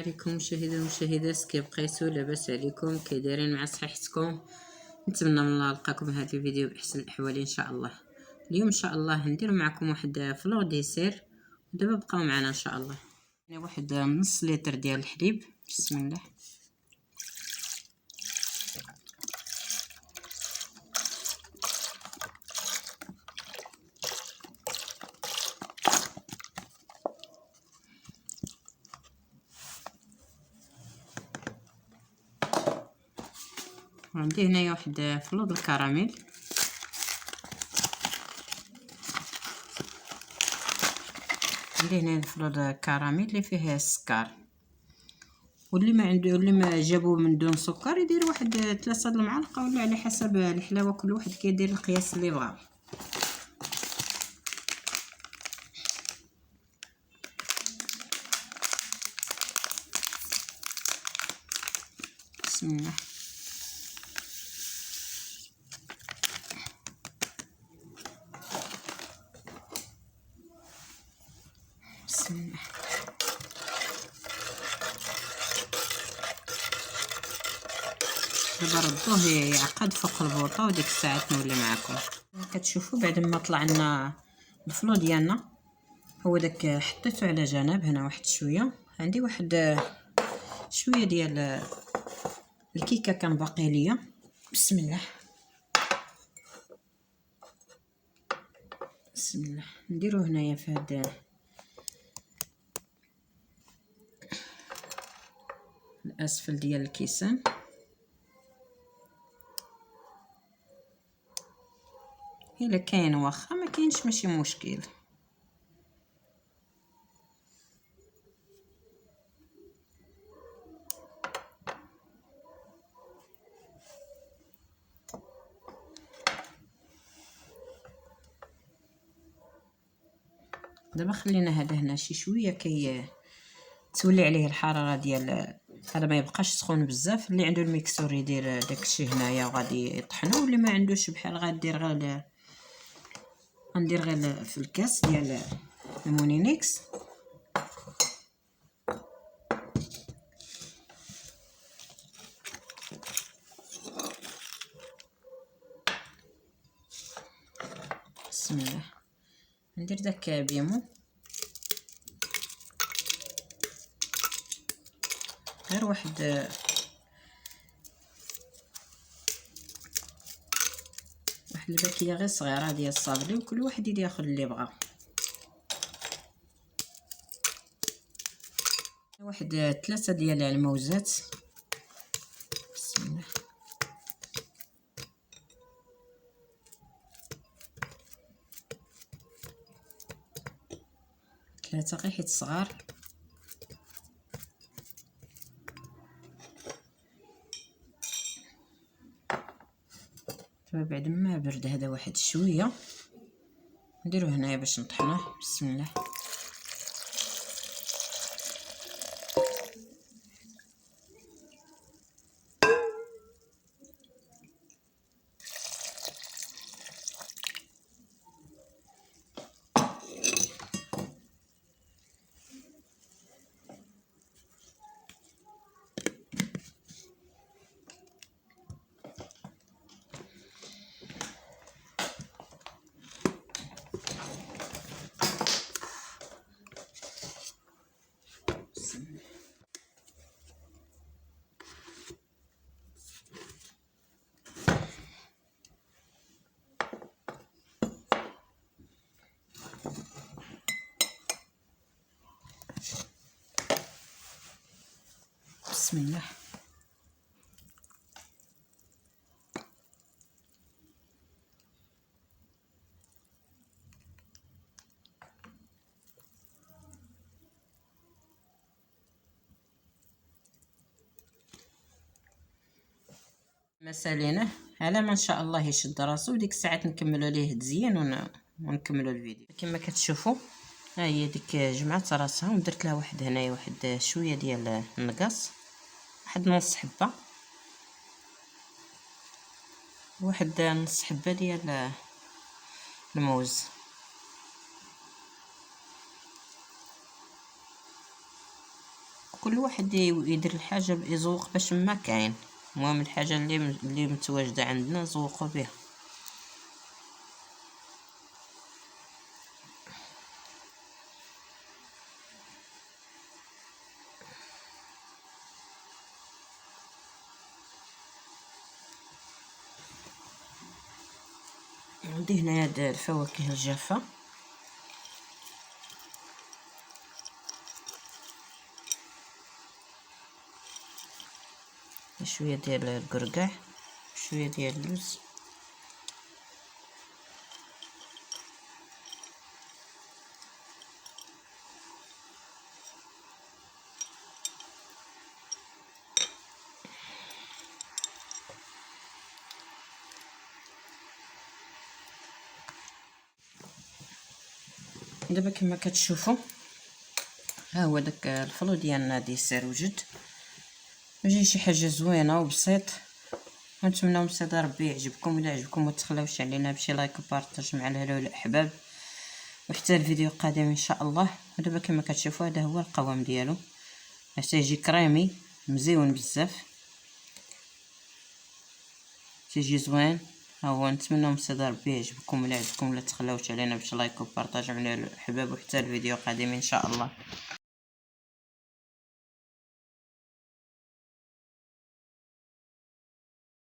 عليكم مشاهدي ومشاهدات، كيف بقيتو؟ لاباس عليكم؟ كي دايرين مع صحتكم؟ نتمنى من الله نلقاكم هذا الفيديو باحسن الاحوال ان شاء الله. اليوم ان شاء الله ندير معكم واحد فلور ديسير، ودابا بقاو معنا ان شاء الله. هنا واحد نص لتر ديال الحليب. بسم الله. عندي هنايا واحد فلوط الكراميل، عندي هنا فلوط الكراميل اللي فيه السكر، واللي ما عنده اللي ما جابوه من دون سكر يدير واحد 3 المعالق، ولا على حسب الحلاوه كل واحد كيدير القياس اللي بغا. بسم الله. بسم الله. دابا ردوه يعقد فوق البوطه، وديك الساعه نولي معكم. كتشوفوا بعد ما طلع لنا الفلو ديالنا، هو داك حطيته على جنب هنا واحد شويه. عندي واحد شويه ديال الكيكه كان باقي ليا. بسم الله. بسم الله. نديرو هنايا في هاد الاسفل ديال الكيسان. الا كاين واخا ما كاينش ماشي مشكل. دابا خلينا هذا هنا شي شويه كي تولي عليه الحراره ديال هذا، ما يبقاش سخون بزاف. اللي عنده الميكسور يدير داكشي هنايا وغادي يطحنو، واللي ما عندوش بحال غدير غير غندير غير في الكاس ديال المونينيكس. بسم الله. ندير داك بيمو غير واحد الباكيه غير صغيره ديال الصابلي، وكل واحد يدي ياخذ اللي بغا. واحد 3 ديال الموزات. بسم الله. 3 غير حيت صغار. بعد ما برد هذا واحد شويه نديرو هنايا باش نطحنوه. بسم الله. بسم الله. مسالينه على ما ان شاء الله يشد راسو، وديك الساعات نكملوا ليه تزيين ونكملوا الفيديو. كما كتشوفوا ها هي ديك جمعت راسها، ودرت لها واحد هنايا واحد شويه ديال النقص، واحد نص حبه، واحد نص حبه ديال الموز. كل واحد يدير الحاجه يزوق باش ما كاين. المهم الحاجه اللي متواجده عندنا نزوقوا بها. عندي هنا هاد الفواكه الجافه، شويه ديال القرقاع، شويه ديال اللوز، دابا كما كتشوفوا ها هو داك الفلو ديالنا ديسير وجد، وجاي شي حاجه زوينه وبسيط. ونتمنى من صدى ربي يعجبكم. الا عجبكم ما تخلوش علينا بشي لايك وبارطاج مع الاهل والاحباب، وحتى الفيديو القادم ان شاء الله. ودابا كما كتشوفوا هذا هو القوام ديالو، باش يجي كريمي مزيون بزاف، تيجي زوين. ها هو نتمنى من صدى ربي يعجبكم. الا عجبكم لا تخلوش علينا بشي لايك وبارطاج مع الاهل والاحباب، وحتى الفيديو القادم ان شاء الله.